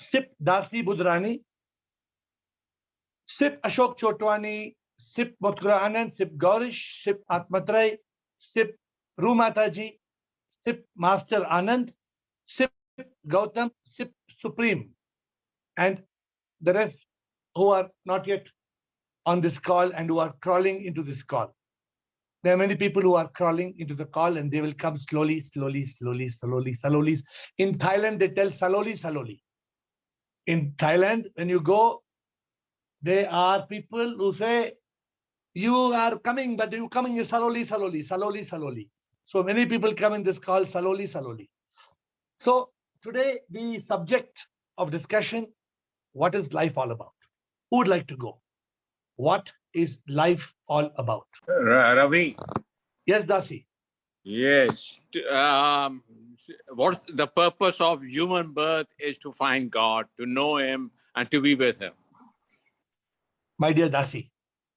Sip Dasi Budrani, Sip Ashok Chotwani, Sip Motkura Anand, Sip Gaurish, Sip Atmatrai, Sip Rumataji, Sip Master Anand, Sip Gautam, Sip Supreme, and the rest who are not yet on this call and who are crawling into this call. There are many people who are crawling into the call and they will come slowly, slowly, slowly, slowly, slowly. In Thailand, they tell slowly, slowly. In Thailand, when you go, there are people who say, you are coming, but you coming slowly, slowly, slowly, slowly. So many people come in this call slowly, slowly. So today, the subject of discussion, what is life all about? Who would like to go? What is life all about? Ravi. Yes, Dasi. Yes. What the purpose of human birth is to find God, to know Him, and to be with Him. My dear Dasi,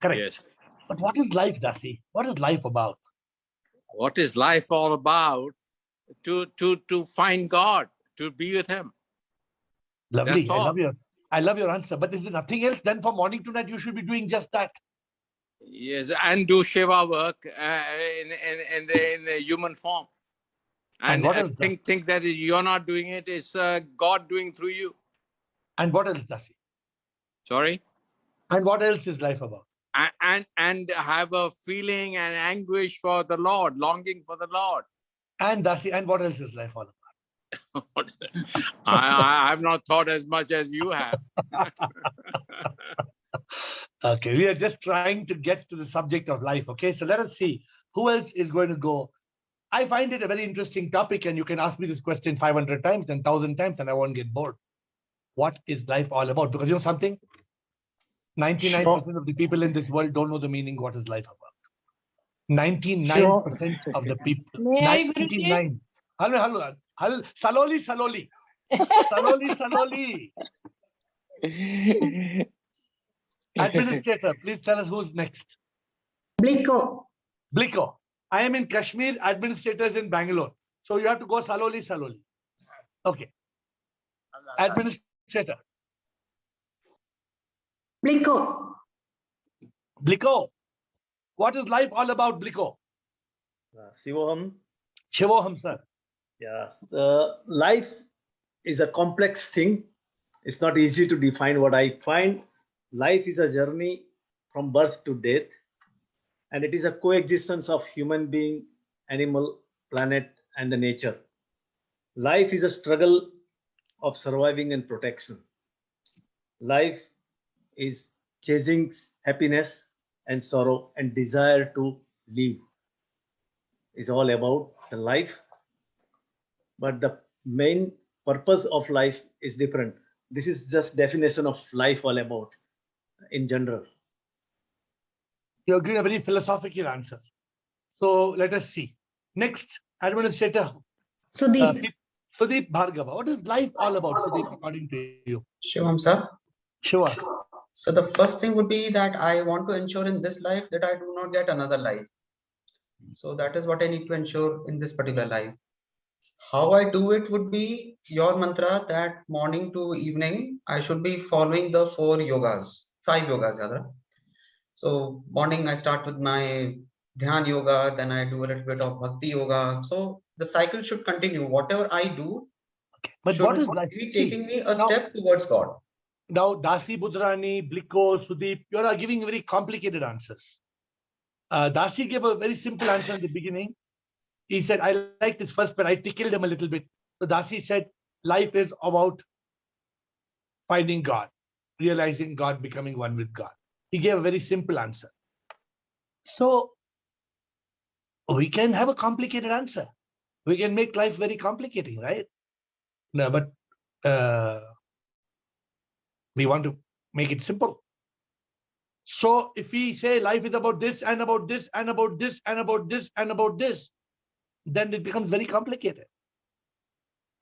correct. Yes. But what is life, Dasi? What is life about? What is life all about? To find God, to be with Him. Lovely. That's all. I love your answer. But is there nothing else? Then from morning to night, you should be doing just that. Yes, and do Shiva work in the human form. And what else, think that you're not doing it, it's God doing through you. And what else, Dasi? Sorry? And what else is life about? And have a feeling and anguish for the Lord, longing for the Lord. And Dasi, and what else is life all about? I have not thought as much as you have. Okay, we are just trying to get to the subject of life. Okay, so let us see who else is going to go. I find it a very interesting topic, and you can ask me this question 500 times and 1,000 times, and I won't get bored. What is life all about? Because you know something? 99% of the people in this world don't know the meaning what is life about. 99% of the people. 99. Hello. Slowly. Administrator, please tell us who's next. Bliko. I am in Kashmir, administrators in Bangalore. So you have to go slowly. Okay. Administrator. Bliko. What is life all about, Bliko? Shivoham. Shivoham, sir. Yes. Life is a complex thing. It's not easy to define. What I find, life is a journey from birth to death. And it is a coexistence of human being, animal, planet, and the nature. Life is a struggle of surviving and protection. Life is chasing happiness and sorrow and desire to live. It's all about the life. But the main purpose of life is different. This is just definition of life all about in general. You agree a very philosophical answer. So let us see. Next, administrator. Sudeep. Sudeep Bhargava. What is life all about, Sudeep, according to you? Shivam, sir. Sure. So the first thing would be that I want to ensure in this life that I do not get another life. So that is what I need to ensure in this particular life. How I do it would be your mantra that morning to evening, I should be following the 5 yogas rather. So morning I start with my Dhyan yoga, then I do a little bit of Bhakti yoga. So the cycle should continue. Whatever I do, but what is life? Be taking me a step towards God. Now, Dasi Budrani, Bliko, Sudeep, you are giving very complicated answers. Dasi gave a very simple answer in the beginning. He said, I like this first, but I tickled him a little bit. So Dasi said, life is about finding God, realizing God, becoming one with God. He gave a very simple answer. So we can have a complicated answer. We can make life very complicating, right? No, but we want to make it simple. So if we say life is about this and about this and about this and about this and about this, then it becomes very complicated.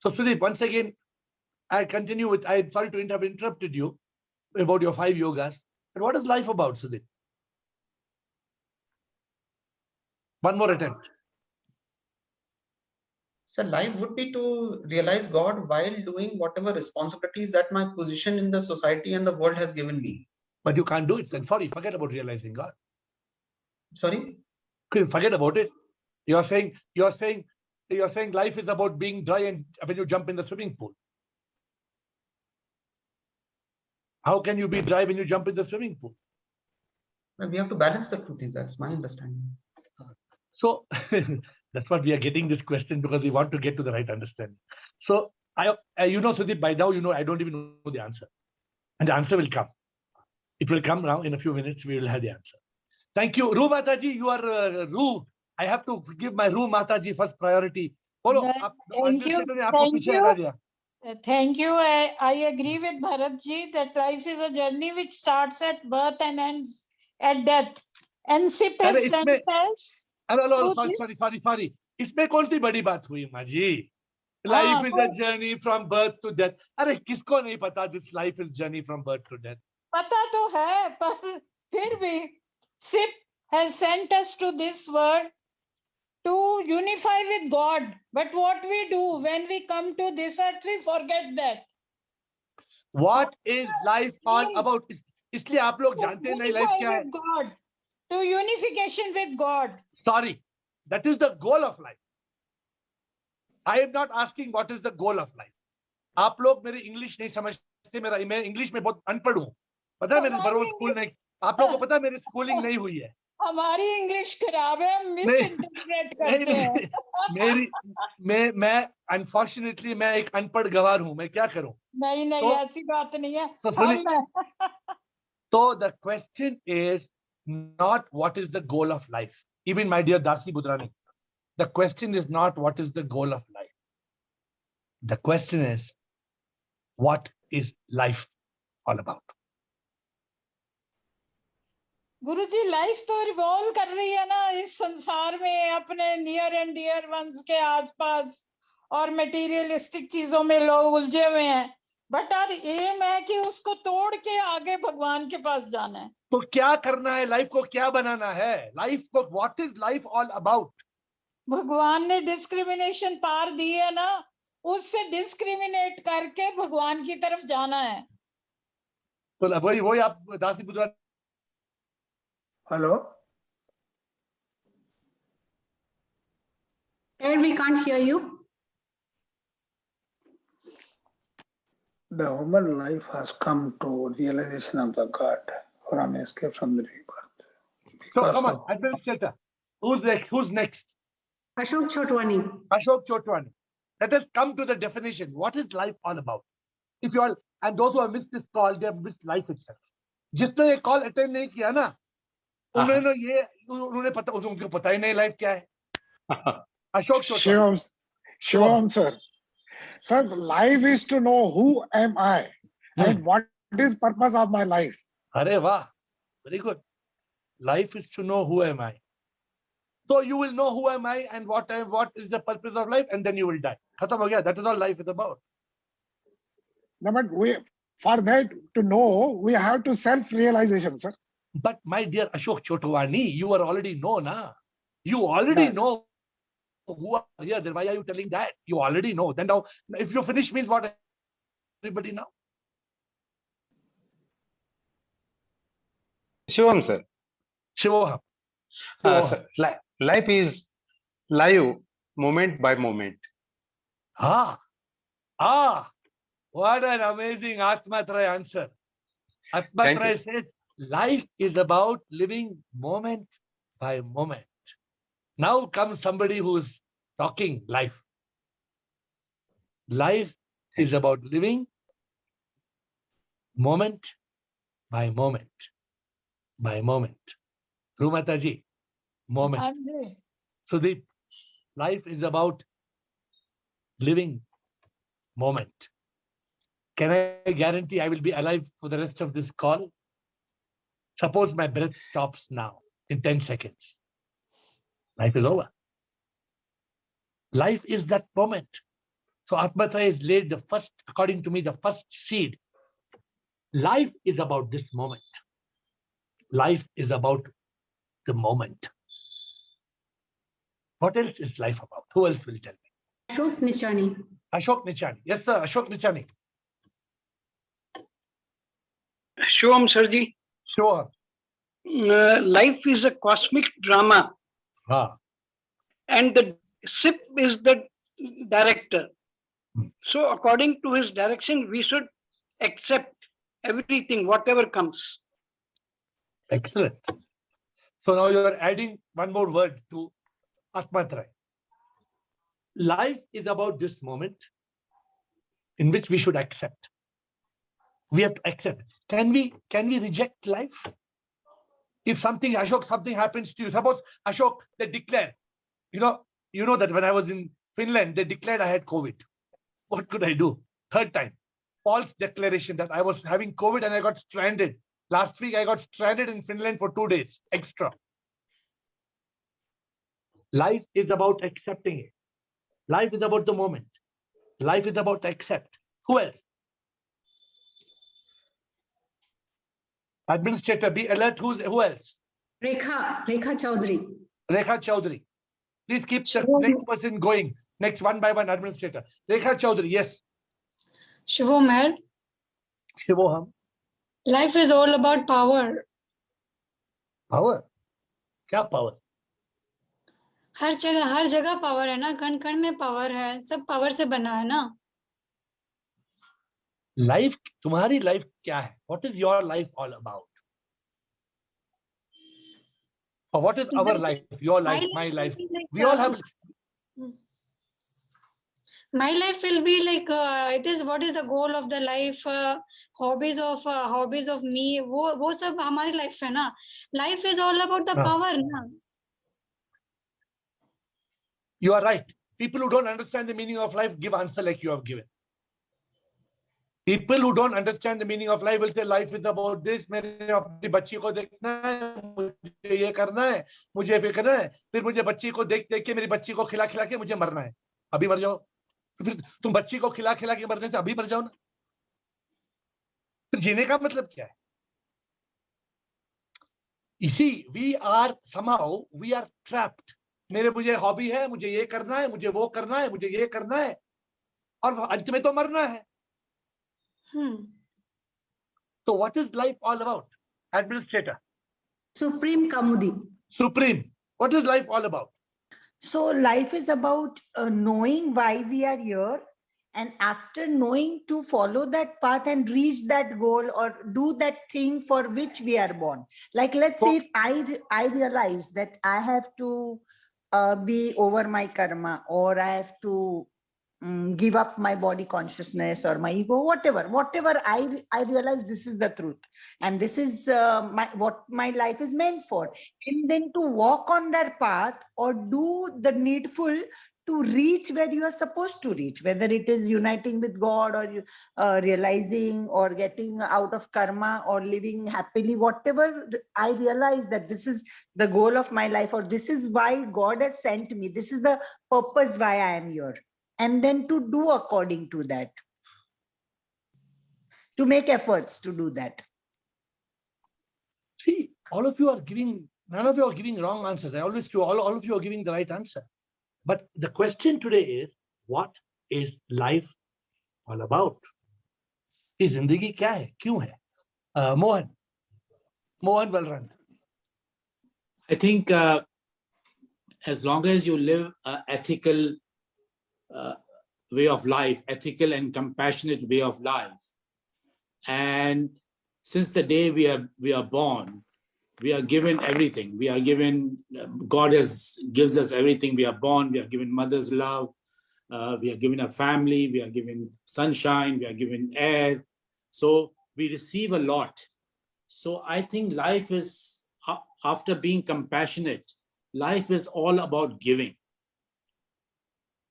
So Sudeep, once again, I continue with, I'm sorry to have interrupted you about your 5 yogas. But what is life about, Sudeep? One more attempt. So life would be to realize God while doing whatever responsibilities that my position in the society and the world has given me. But you can't do it. Then sorry, forget about realizing God. Sorry? Forget about it. You're saying life is about being dry and when you jump in the swimming pool. How can you be dry when you jump in the swimming pool? Well, we have to balance the two things. That's my understanding. So that's what we are getting this question because we want to get to the right understanding. So Sudeep, by now, I don't even know the answer. And the answer will come. It will come now in a few minutes. We will have the answer. Thank you. Ru Mataji, you are Ru. I have to give my Ru Mataji first priority. Follow. Thank you. Thank you. I agree with Bharat ji that life is a journey which starts at birth and ends at death. And SIP has sent us. Sorry. इसमें कौन सी बड़ी बात हुई माँ जी? Life is a journey from birth to death. अरे किसको नहीं पता this life is journey from birth to death? पता तो है पर फिर भी SIP has sent us to this world to unify with God. But what we do when we come to this earth, we forget that. What is life all about? इसलिए आप लोग जानते नहीं life क्या है? God. To unification with God. Sorry, that is the goal of life. I am not asking what is the goal of life. आप लोग मेरी इंग्लिश नहीं समझते, मैं इंग्लिश में बहुत अनपढ़ हूँ. पता है मेरे बड़ों स्कूल नहीं, आप लोगों को पता है मेरी स्कूलिंग नहीं हुई है. हमारी इंग्लिश खराब है, हम मिस इंटरप्रेट करते हैं. मैं अनफॉर्चुनेटली मैं एक अनपढ़ गवार हूँ, मैं क्या करूँ? नहीं ऐसी बात नहीं है. So the question is not what is the goal of life. Even my dear Dasi Budrani, the question is not what is the goal of life. The question is what is life all about? Guruji, life तो revolve कर रही है ना इस संसार में अपने near and dear ones के आसपास और मटेरियलिस्टिक चीजों में लोग उलझे हुए हैं. बट आर एम है कि उसको तोड़ के आगे भगवान के पास जाना है. तो क्या करना है? लाइफ को क्या बनाना है? लाइफ को what is life all about? भगवान ने डिस्क्रिमिनेशन पार दी है ना, उससे डिस्क्रिमिनेट करके भगवान की तरफ जाना है. तो वही आप दासी बुद्रा. Hello? AiR, we can't hear you. The human life has come to realization of the God from escape from the rebirth. So come on, administrator. Who's next? Ashok Chotwani. Ashok Chotwani. Let us come to the definition. What is life all about? If you all, and those who have missed this call, they have missed life itself. जिसने ये call attend नहीं किया ना, उनको पता ही नहीं life क्या है. Ashok Shivam sir, life is to know who am I and what is purpose of my life. अरे वाह, very good. Life is to know who am I. So you will know who am I and what is the purpose of life, and then you will die. खत्म हो गया. That is all life is about. No, but for that to know, we have to self-realization, sir. But my dear Ashok Chotwani, you are already know, na? You already know who are here. Then why are you telling that? You already know. Then now, if you finish means what? Everybody know. Shivam sir. Shivoham. Sir, life is live moment by moment. What an amazing Atmatraya answer. Atmatraya says, life is about living moment by moment. Now comes somebody who's talking life. Life is about living moment by moment by moment. Rumataji, moment. So the life is about living moment. Can I guarantee I will be alive for the rest of this call? Suppose my breath stops now in 10 seconds. Life is over. Life is that moment. So Atmatraya has laid the first, according to me, the first seed. Life is about this moment. Life is about the moment. What else is life about? Who else will tell me? Ashok Nichani. Ashok Nichani. Yes, sir. Ashok Nichani. Shivam Sarji, Sure. life is a cosmic drama and the SIP is the director. So according to his direction, we should accept everything, whatever comes. Excellent. So now you are adding one more word to Atmatray. Life is about this moment in which we should accept. We have to accept. Can we reject life? If something, Ashok, something happens to you, suppose Ashok, they declare, you know that when I was in Finland, they declared I had COVID. What could I do? Third time, false declaration that I was having COVID and I got stranded. Last week, I got stranded in Finland for 2 days extra. Life is about accepting it. Life is about the moment. Life is about accept. Who else? Administrator, be alert. Who else? Rekha Chaudhary. Rekha Chaudhary. Please keep the next person going. Next, one by one, administrator. Rekha Chaudhary, yes. Shivomer, Shivoham. life is all about power. Power? क्या power? हर जगह power है ना, कण कण में power है, सब power से बना है ना. Life, तुम्हारी life क्या है? What is your life all about? Or what is our life? Your life, my life. We all have. My life will be like it is. What is the goal of the life? Hobbies of me. वो सब हमारी life है ना. Life is all about the power ना. You are right. People who don't understand the meaning of life give answer like you have given. People who don't understand the meaning of life will say life is about this. मेरे अपनी बच्ची को देखना है, मुझे ये करना है, मुझे फिर करना है, फिर मुझे बच्ची को देख के मेरी बच्ची को खिला के मुझे मरना है. अभी मर जाओ. फिर तुम बच्ची को खिला के मरने से अभी मर जाओ ना. फिर जीने का मतलब क्या है? इसी we are somehow we are trapped. मुझे हॉबी है, मुझे ये करना है, मुझे वो करना है, मुझे ये करना है, और अंत में तो मरना है. So what is life all about? Administrator. Supreme Kamudi. Supreme. What is life all about? So life is about knowing why we are here, and after knowing, to follow that path and reach that goal or do that thing for which we are born. Like, let's say if I realize that I have to be over my karma, or I have to give up my body consciousness or my ego, whatever I realize this is the truth and this is what my life is meant for, and then to walk on that path or do the needful to reach where you are supposed to reach, whether it is uniting with God or realizing or getting out of karma or living happily, whatever I realize that this is the goal of my life, or this is why God has sent me, this is the purpose why I am here. And then to do according to that, to make efforts to do that. See, all of you are giving, none of you are giving wrong answers. I always do, all of you are giving the right answer. But the question today is, what is life all about? Is zindagi kya hai? Kyun hai? Mohan Balran. I think as long as you live an ethical way of life, ethical and compassionate way of life, and since the day we are born, we are given everything. We are given, God gives us everything. We are born, we are given mother's love, we are given a family, we are given sunshine, we are given air. So we receive a lot. So I think life is, after being compassionate, life is all about giving.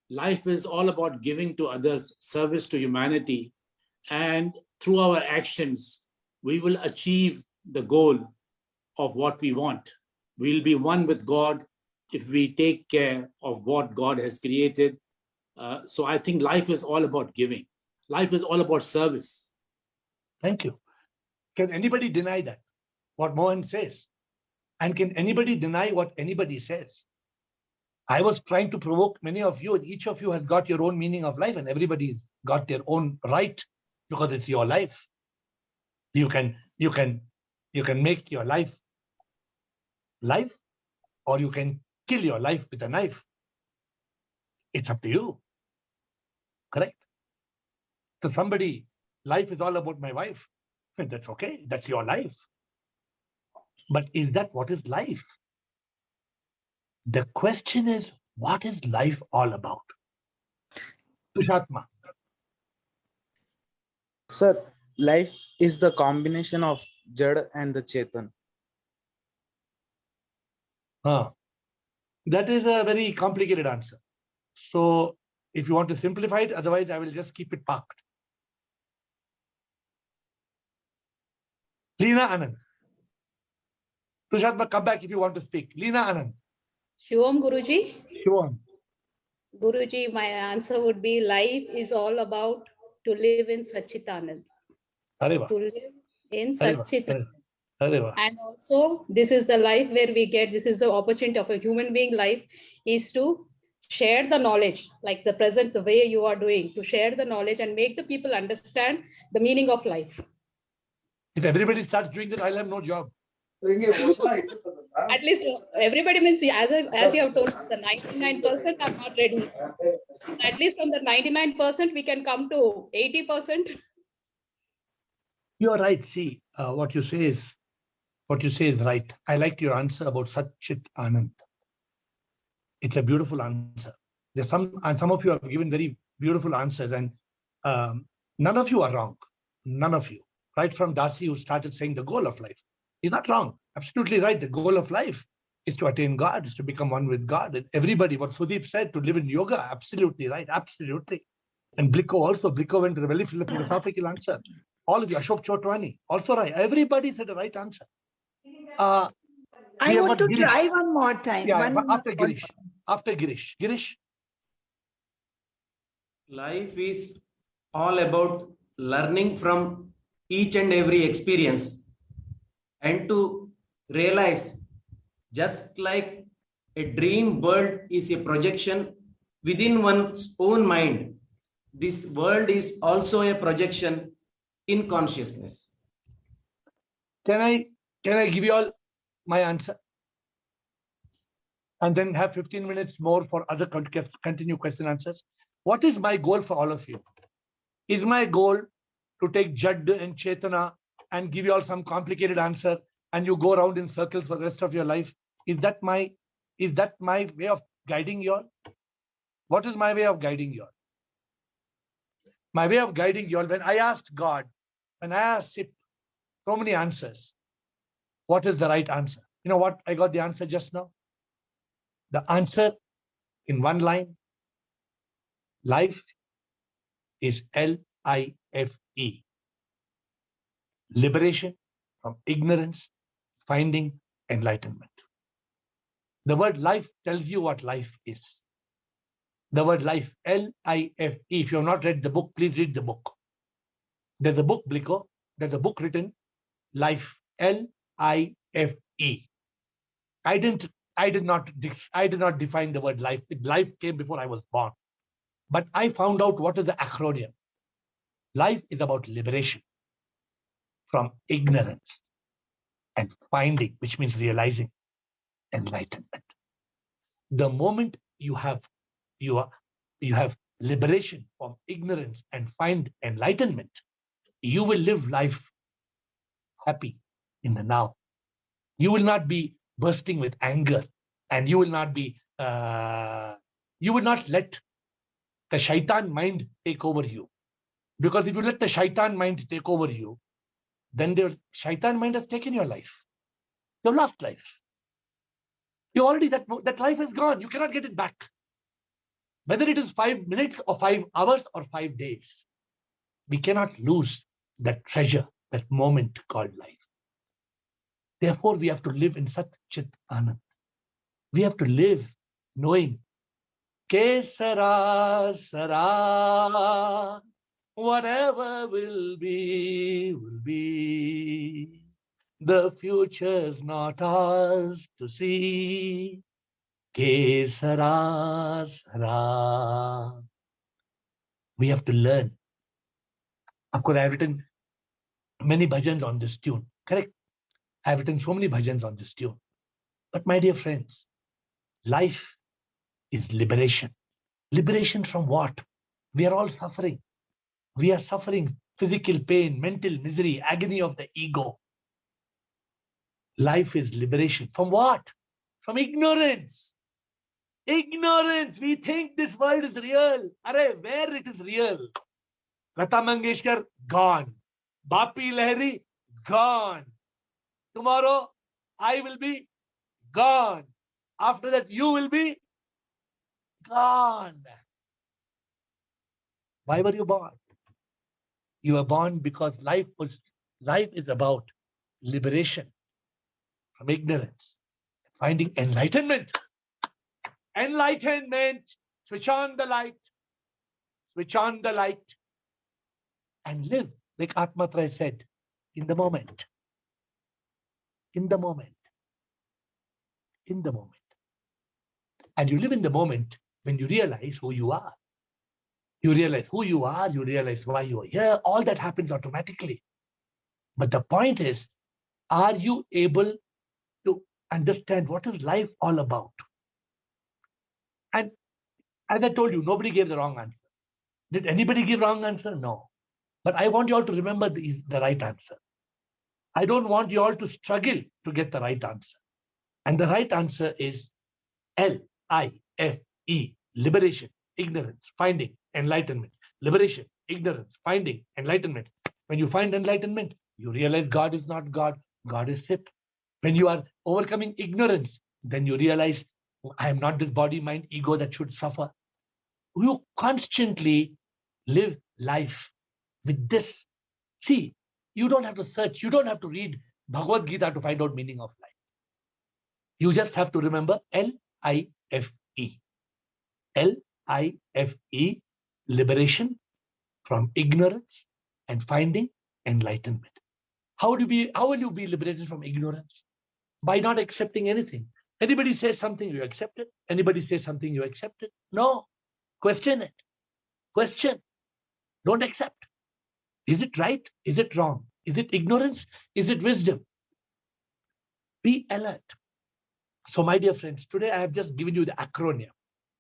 Life is all about giving to others, service to humanity, and through our actions, we will achieve the goal of what we want. We'll be one with God if we take care of what God has created. So I think life is all about giving. Life is all about service. Thank you. Can anybody deny that? What Mohan says? And can anybody deny what anybody says? I was trying to provoke many of you, and each of you has got your own meaning of life, and everybody's got their own right because it's your life. You can make your life, or you can kill your life with a knife. It's up to you. Correct? To somebody, life is all about my wife. That's okay. That's your life. But is that what is life? The question is, what is life all about? Tushatma. Sir, life is the combination of Jad and the Chetan. That is a very complicated answer. So if you want to simplify it, otherwise I will just keep it parked. Leena Anand. Tushatma, come back if you want to speak. Leena Anand. Shivam Guruji. Shivam. Guruji, my answer would be life is all about to live in Sachitanand. To live in Sachitanand. And also, this is the life where we get, this is the opportunity of a human being life is to share the knowledge, like the present, the way you are doing, to share the knowledge and make the people understand the meaning of life. If everybody starts doing that, I'll have no job. At least everybody means, as you have told us, the 99% are not ready. At least from the 99%, we can come to 80%. You are right. See, what you say is right. I liked your answer about Satchit Anand. It's a beautiful answer. There's some of you have given very beautiful answers, and none of you are wrong. None of you. Right from Dasi, who started saying the goal of life. He's not wrong. Absolutely right. The goal of life is to attain God, is to become one with God. And everybody, what Sudeep said, to live in yoga, absolutely right. Absolutely. And Bliko also. Bliko went to a very philosophical answer. All of you, Ashok Chotwani, also right. Everybody said the right answer. I want to try one more time. Yeah, after Girish. After Girish. Girish. Life is all about learning from each and every experience and to realize, just like a dream world is a projection within one's own mind, this world is also a projection in consciousness. Can I give you all my answer? And then have 15 minutes more for other continue question answers. What is my goal for all of you? Is my goal to take Jad and Chetana and give you all some complicated answer and you go around in circles for the rest of your life? Is that my way of guiding you all? What is my way of guiding you all? My way of guiding you all, when I asked God, when I asked Sip so many answers, what is the right answer? You know what? I got the answer just now. The answer in one line, life is L-I-F-E. Liberation from ignorance, finding enlightenment. The word life tells you what life is. The word life, L-I-F-E. If you have not read the book, please read the book. There's a book, Bliko. There's a book written, Life, L-I-F-E. I did not define the word life. Life came before I was born. But I found out what is the acronym. Life is about liberation from ignorance and finding, which means realizing enlightenment. The moment you have liberation from ignorance and find enlightenment, you will live life happy in the now. You will not be bursting with anger, and you will not let the shaitan mind take over you. Because if you let the shaitan mind take over you, then the shaitan mind has taken your life. You've lost life. You already, that life is gone. You cannot get it back. Whether it is 5 minutes or 5 hours or 5 days, we cannot lose that treasure, that moment called life. Therefore, we have to live in Satchit Anand. We have to live knowing Kesara Sara, whatever will be, will be. The future's not ours to see. Kesara Sara. We have to learn. Of course, I have written many bhajans on this tune. Correct? I have written so many bhajans on this tune. But my dear friends, life is liberation. Liberation from what? We are all suffering. We are suffering physical pain, mental misery, agony of the ego. Life is liberation. From what? From ignorance. Ignorance. We think this world is real. Arey, where it is real? Lata Mangeshkar, gone. Bapi Lahiri, gone. Tomorrow, I will be gone. After that, you will be gone. Why were you born? You were born because life is about liberation from ignorance, finding enlightenment. Enlightenment. Switch on the light. Switch on the light. And live, like Atmatra said, in the moment. In the moment. In the moment. And you live in the moment when you realize who you are. You realize who you are, you realize why you are here. All that happens automatically. But the point is, are you able to understand what is life all about? And as I told you, nobody gave the wrong answer. Did anybody give wrong answer? No. But I want you all to remember the right answer. I don't want you all to struggle to get the right answer. And the right answer is L-I-F-E, liberation, ignorance, finding, enlightenment. Liberation, ignorance, finding, enlightenment. When you find enlightenment, you realize God is not God, God is SIP. When you are overcoming ignorance, then you realize, I am not this body, mind, ego that should suffer. You constantly live life with this. See, you don't have to search, you don't have to read Bhagavad Gita to find out meaning of life. You just have to remember L-I-F-E. L-I-F-E, liberation from ignorance and finding enlightenment. How will you be liberated from ignorance? By not accepting anything. Anybody says something, you accept it. Anybody says something, you accept it. No. Question it. Question. Don't accept. Is it right? Is it wrong? Is it ignorance? Is it wisdom? Be alert. So my dear friends, today I have just given you the acronym.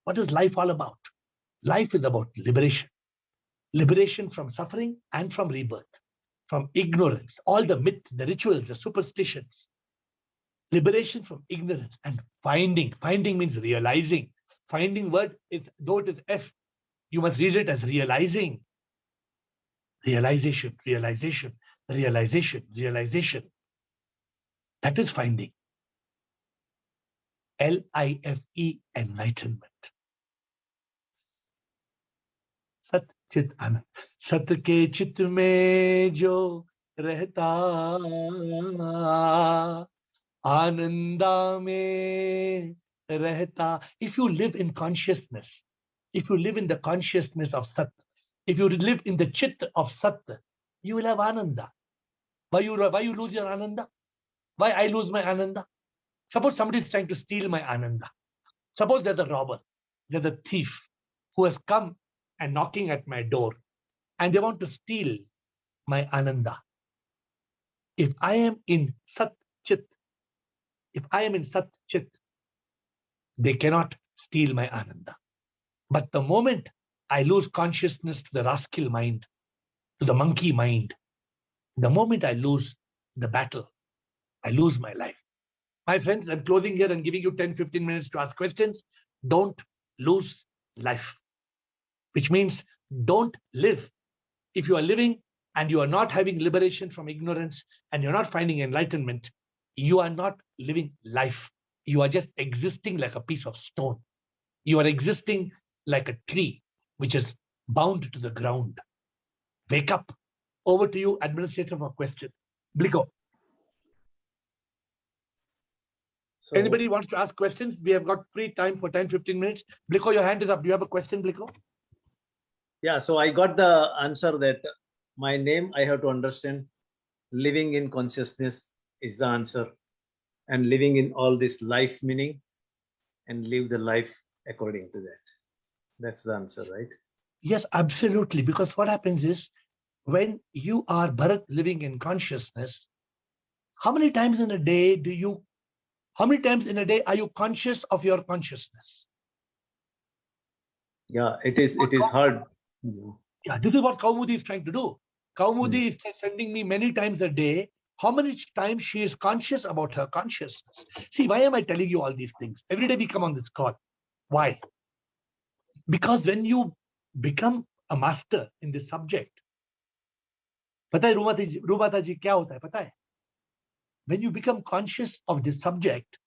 What is life all about? Life is about liberation. Liberation from suffering and from rebirth. From ignorance, all the myths, the rituals, the superstitions. Liberation from ignorance and finding. Finding means realizing. Finding word, though it is F, you must read it as realizing. Realization, realization, realization, realization. That is finding. L-I-F-E, enlightenment. Sat Chit Anand. Sat ke chit mein jo rehta, Ananda mein rehta. If you live in consciousness, if you live in the consciousness of Sat, if you live in the Chit of Sat, you will have Ananda. Why you lose your Ananda? Why I lose my Ananda? Suppose somebody is trying to steal my Ananda. Suppose there's a robber, there's a thief who has come and knocking at my door and they want to steal my Ananda. If I am in Sat Chit, they cannot steal my Ananda. But the moment I lose consciousness to the rascal mind, to the monkey mind, the moment I lose the battle, I lose my life. My friends, I'm closing here and giving you 10-15 minutes to ask questions. Don't lose life, which means don't live. If you are living and you are not having liberation from ignorance and you're not finding enlightenment, you are not living life. You are just existing like a piece of stone. You are existing like a tree which is bound to the ground. Wake up. Over to you, administrator, for question. Bliko. So, anybody wants to ask questions? We have got free time for 10-15 minutes. Bliko, your hand is up. Do you have a question, Bliko? Yeah, so I got the answer that my name, I have to understand. Living in consciousness is the answer. And living in all this life meaning. and live the life according to that. That's the answer, right? Yes, absolutely. Because what happens is, when you are Bharat living in consciousness, how many times in a day are you conscious of your consciousness? Yeah, it is hard. Yeah, this is what Kaumudi is trying to do. Kaumudi is sending me many times a day how many times she is conscious about her consciousness. See, why am I telling you all these things? Every day we come on this call. Why? Because when you become a master in this subject, पता है रूमाता जी क्या होता है पता है? When you become conscious of this subject,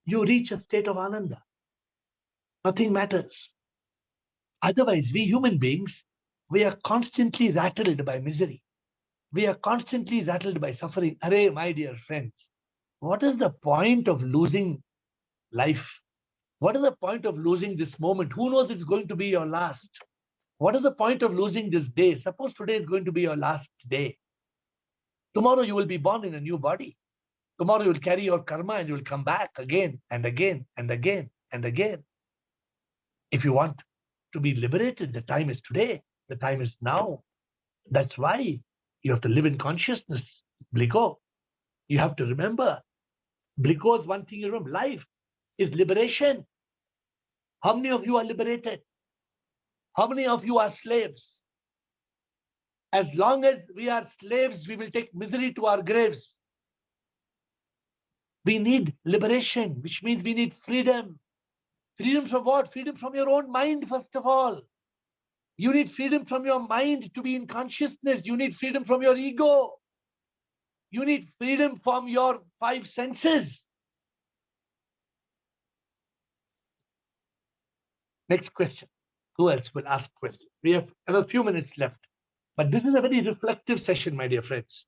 you reach a state of ananda. Nothing matters. Otherwise, we human beings, we are constantly rattled by misery. We are constantly rattled by suffering. Array, my dear friends, what is the point of losing life? What is the point of losing this moment? Who knows it's going to be your last? What is the point of losing this day? Suppose today is going to be your last day. Tomorrow you will be born in a new body. Tomorrow you will carry your karma and you will come back again and again and again and again. If you want to be liberated, the time is today. The time is now. That's why you have to live in consciousness. Bliko, you have to remember. Bliko is one thing you remember. Life is liberation. How many of you are liberated? How many of you are slaves? As long as we are slaves, we will take misery to our graves. We need liberation, which means we need freedom. Freedom from what? Freedom from your own mind, first of all. You need freedom from your mind to be in consciousness. You need freedom from your ego. You need freedom from your five senses. Next question. Who else will ask questions? We have another few minutes left. But this is a very reflective session, my dear friends.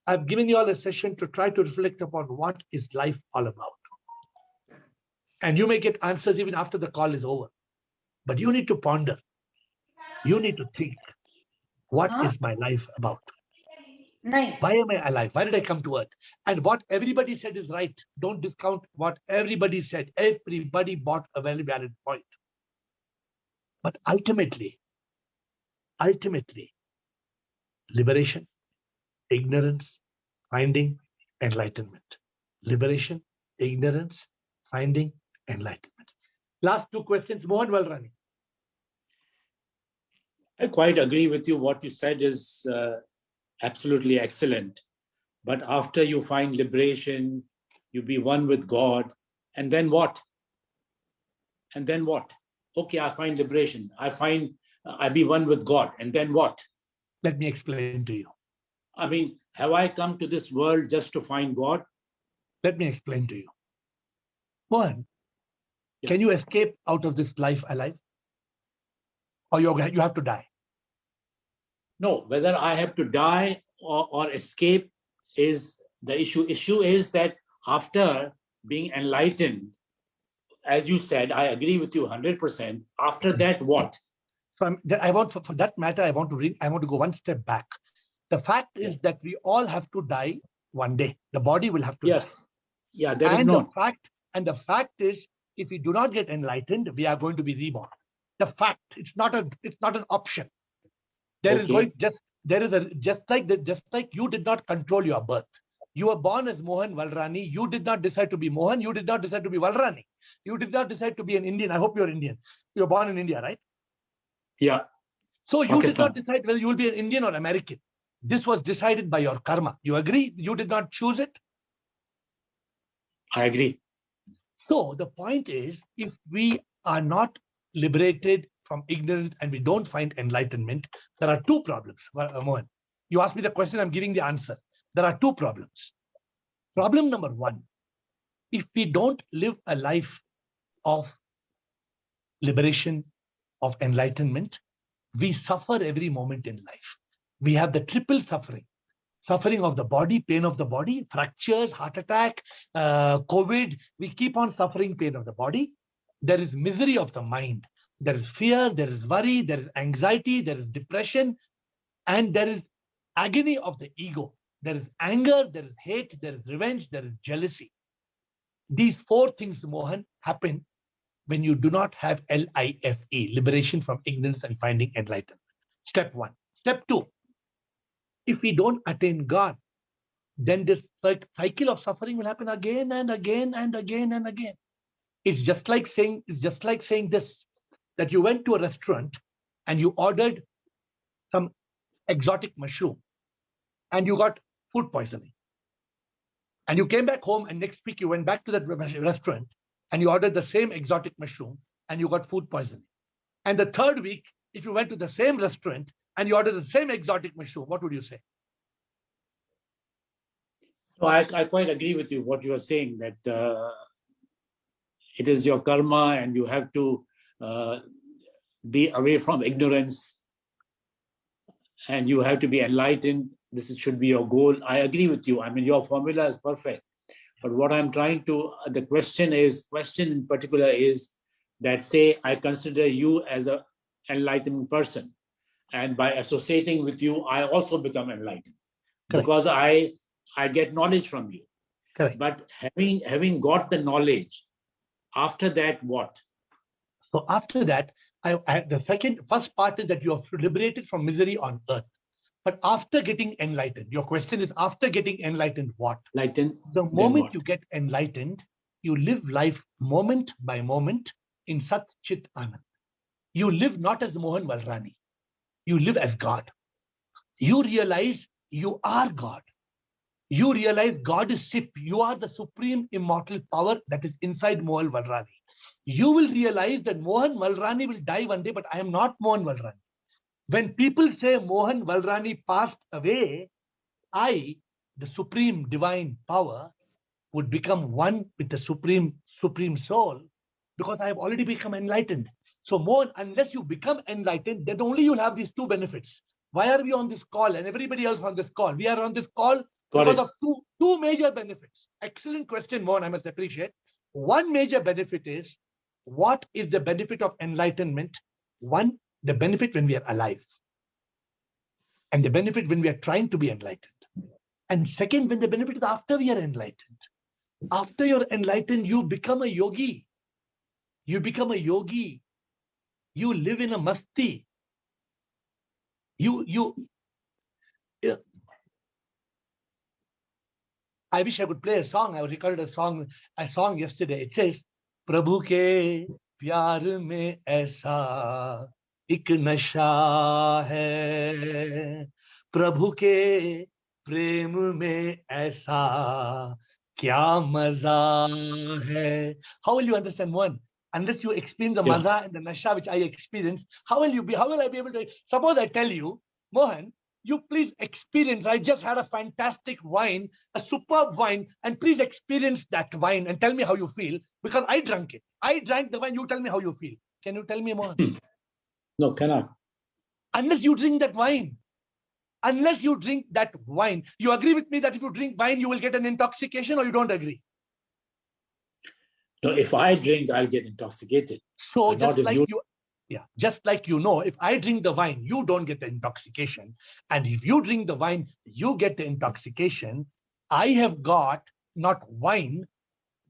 I've given you all a session to try to reflect upon what is life all about. And you may get answers even after the call is over. But you need to ponder. You need to think, what is my life about? Why am I alive? Why did I come to earth? And what everybody said is right. Don't discount what everybody said. Everybody bought a very valid point. But ultimately, liberation, ignorance, finding, enlightenment. Liberation, ignorance, finding, enlightenment. Last two questions, Mohan Valrani. I quite agree with you. What you said is absolutely excellent. But after you find liberation, you be one with God, and then what? And then what? Okay, I find liberation. I be one with God, and then what? Let me explain to you. I mean, have I come to this world just to find God? Let me explain to you. One, can you escape out of this life alive? Or you have to die? No, whether I have to die or escape is the issue. Issue is that after being enlightened, as you said, I agree with you 100%. After that, what? So for that matter, I want to go one step back. The fact is that we all have to die one day. The body will have to die. Yeah, there is no. The fact is, if we do not get enlightened, we are going to be reborn. The fact, it's not an option. Just like you did not control your birth. You were born as Mohan Valrani. You did not decide to be Mohan. You did not decide to be Valrani. You did not decide to be an Indian. I hope you're Indian. You're born in India, right? Yeah. So you did not decide whether you will be an Indian or American. This was decided by your karma. You agree? You did not choose it? I agree. So the point is, if we are not liberated from ignorance and we don't find enlightenment, there are two problems. Mohan, you asked me the question, I'm giving the answer. There are two problems. Problem number one, if we don't live a life of liberation, of enlightenment, we suffer every moment in life. We have the triple suffering. Suffering of the body, pain of the body, fractures, heart attack, COVID. We keep on suffering pain of the body. There is misery of the mind. There is fear, there is worry, there is anxiety, there is depression, and there is agony of the ego. There is anger, there is hate, there is revenge, there is jealousy. These four things, Mohan, happen when you do not have LIFE, liberation from ignorance and finding enlightenment. Step 1. Step 2, if we don't attain God, then this cycle of suffering will happen again and again and again and again. It's just like saying this, that you went to a restaurant and you ordered some exotic mushroom and you got food poisoning. And you came back home and next week you went back to that restaurant and you ordered the same exotic mushroom and you got food poisoning. And the third week, if you went to the same restaurant and you ordered the same exotic mushroom, what would you say? So I quite agree with you what you are saying, that it is your karma and you have to be away from ignorance and you have to be enlightened. This should be your goal. I agree with you. I mean, your formula is perfect. But what I'm trying to, the question in particular is that, say, I consider you as an enlightened person. And by associating with you, I also become enlightened. Correct. Because I get knowledge from you. Correct. But having got the knowledge, after that, what? So after that, the first part is that you are liberated from misery on earth. But after getting enlightened, your question is, after getting enlightened, what? Enlightened. The moment you get enlightened, you live life moment by moment in Sat Chit Anand. You live not as Mohan Valrani. You live as God. You realize you are God. You realize God is Sip. You are the supreme immortal power that is inside Mohan Valrani. You will realize that Mohan Valrani will die one day, but I am not Mohan Valrani. When people say Mohan Valrani passed away, I, the supreme divine power, would become one with the supreme soul, because I have already become enlightened. So Mohan, unless you become enlightened, then only you'll have these two benefits. Why are we on this call and everybody else on this call? We are on this call because of two major benefits. Excellent question, Mohan, I must appreciate. One major benefit is, what is the benefit of enlightenment? One, the benefit when we are alive. And the benefit when we are trying to be enlightened. And second, when the benefit is after we are enlightened. After you're enlightened, you become a yogi. You become a yogi. You live in a masti. I wish I could play a song. I recorded a song yesterday. It says, Prabhu ke pyar mein aisa ek nasha hai. Prabhu ke prem mein aisa kya maza hai. How will you understand one? Unless you experience the maza and the nasha which I experience, how will I be able to? Suppose I tell you, Mohan, you please experience. I just had a fantastic wine, a superb wine, and please experience that wine and tell me how you feel, because I drank it. I drank the wine. You tell me how you feel. Can you tell me, Mohan? No, cannot. Unless you drink that wine. Unless you drink that wine. You agree with me that if you drink wine, you will get an intoxication, or you don't agree? No, if I drink, I'll get intoxicated. So just like you... Yeah, just like if I drink the wine, you don't get the intoxication. And if you drink the wine, you get the intoxication. I have got not wine,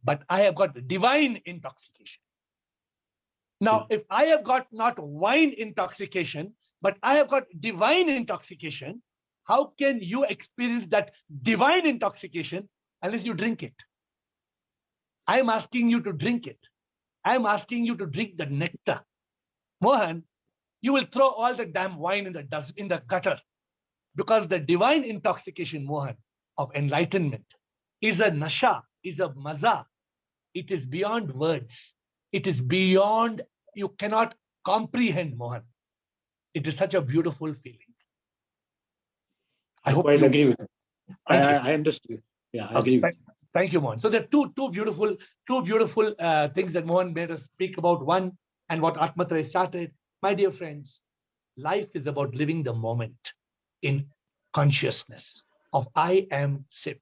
but I have got divine intoxication. Now, if I have got not wine intoxication, but I have got divine intoxication, how can you experience that divine intoxication unless you drink it? I'm asking you to drink it. I'm asking you to drink the nectar. Mohan, you will throw all the damn wine in the gutter, because the divine intoxication, Mohan, of enlightenment is a nasha, is a maza. It is beyond words. It is beyond, you cannot comprehend, Mohan. It is such a beautiful feeling. I quite agree with you. I understood. Yeah, I agree with you. Thank you, Mohan. So there are two beautiful things that Mohan made us speak about. One, and what Atmatra started. My dear friends, life is about living the moment in consciousness of I am Sip.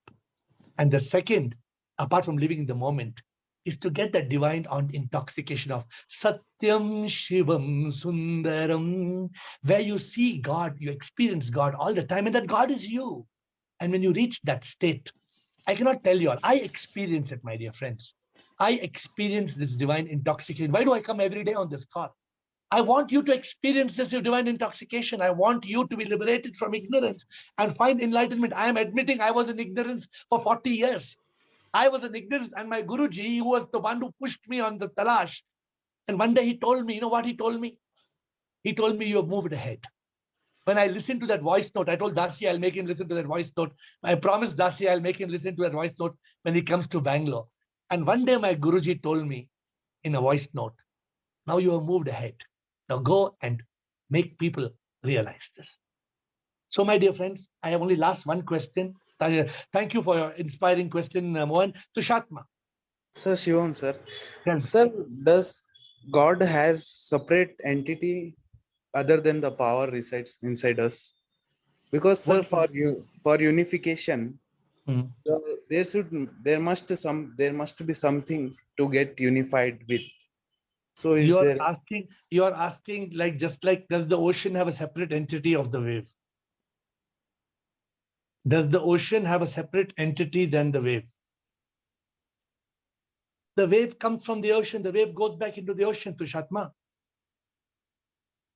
And the second, apart from living in the moment, is to get that divine intoxication of Satyam Shivam Sundaram, where you see God, you experience God all the time, and that God is you. And when you reach that state, I cannot tell you all, I experience it, my dear friends. I experience this divine intoxication. Why do I come every day on this call? I want you to experience this divine intoxication. I want you to be liberated from ignorance and find enlightenment. I am admitting I was in ignorance for 40 years. I was in ignorance, and my Guruji, he was the one who pushed me on the talash. And one day he told me, you know what he told me? He told me, you have moved ahead. When I listened to that voice note, I told Dasi I'll make him listen to that voice note. I promised Dasi I'll make him listen to that voice note when he comes to Bangalore. And one day my Guruji told me in a voice note, now you have moved ahead. Now go and make people realize this. So my dear friends, I have only last one question. Thank you for your inspiring question, Mohan. Tushatma. Sir Shivam, sir. Tell me. Sir, does God has separate entity other than the power resides inside us? Because sir, for unification, there must be something to get unified with. So is you're asking like, just like, does the ocean have a separate entity of the wave? Does the ocean have a separate entity than the wave? The wave comes from the ocean. The wave goes back into the ocean, Tushatma.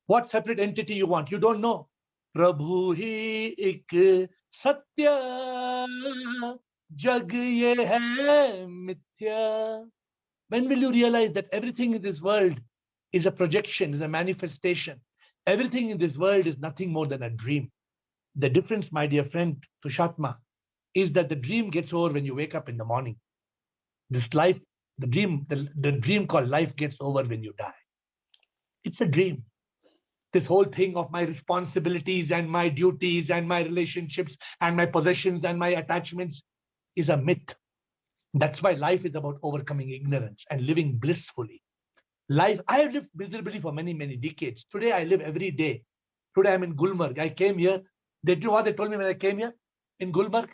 What separate entity you want? You don't know. Prabhu hi ek satya, jag ye hai mithya. When will you realize that everything in this world is a projection, is a manifestation? Everything in this world is nothing more than a dream. The difference, my dear friend Tushatma, is that the dream gets over when you wake up in the morning. This life, the dream called life gets over when you die. It's a dream. This whole thing of my responsibilities and my duties and my relationships and my possessions and my attachments is a myth. That's why life is about overcoming ignorance and living blissfully. Life, I have lived miserably for many, many decades. Today, I live every day. Today, I'm in Gulmarg. I came here. They do what they told me when I came here in Gulmarg.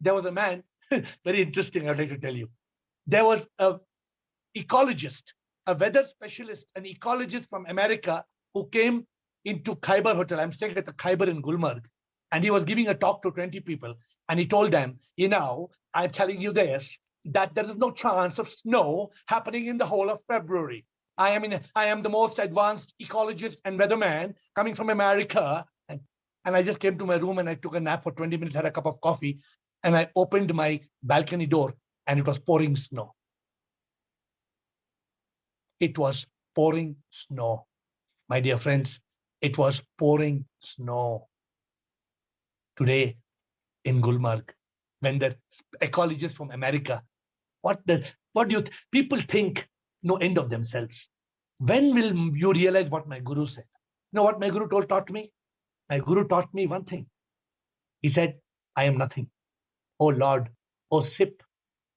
There was a man, very interesting, I'd like to tell you. There was an ecologist, a weather specialist, an ecologist from America who came into Khyber Hotel. I'm staying at the Khyber in Gulmarg. And he was giving a talk to 20 people. And he told them, you know, I'm telling you this, that there is no chance of snow happening in the whole of February. I am the most advanced ecologist and weatherman coming from America. And I just came to my room and I took a nap for 20 minutes, had a cup of coffee, and I opened my balcony door and it was pouring snow. It was pouring snow. My dear friends, it was pouring snow. Today in Gulmarg, when the ecologists from America, people think no end of themselves. When will you realize what my Guru said? You know what my Guru taught me? My Guru taught me one thing. He said, I am nothing. Oh Lord, oh Sip,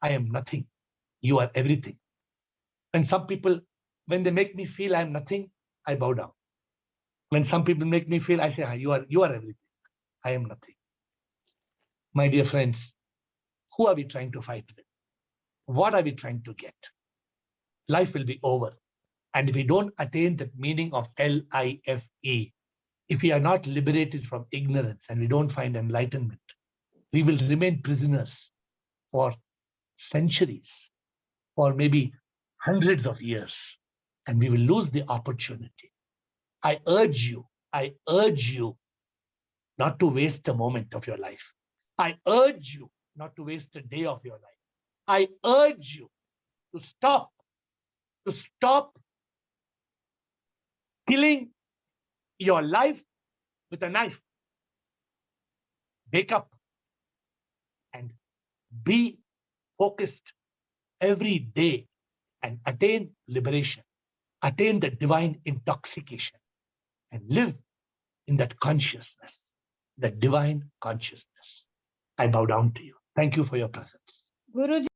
I am nothing. You are everything. And some people, when they make me feel I'm nothing, I bow down. When some people make me feel, I say, you are everything. I am nothing. My dear friends, who are we trying to fight with? What are we trying to get? Life will be over. And if we don't attain the meaning of L-I-F-E, if we are not liberated from ignorance and we don't find enlightenment, we will remain prisoners for centuries, or maybe hundreds of years, and we will lose the opportunity. I urge you not to waste a moment of your life. I urge you not to waste a day of your life. I urge you to stop killing your life with a knife. Wake up and be focused every day and attain liberation, attain the divine intoxication, and live in that consciousness, that divine consciousness. I bow down to you. Thank you for your presence. Guruji.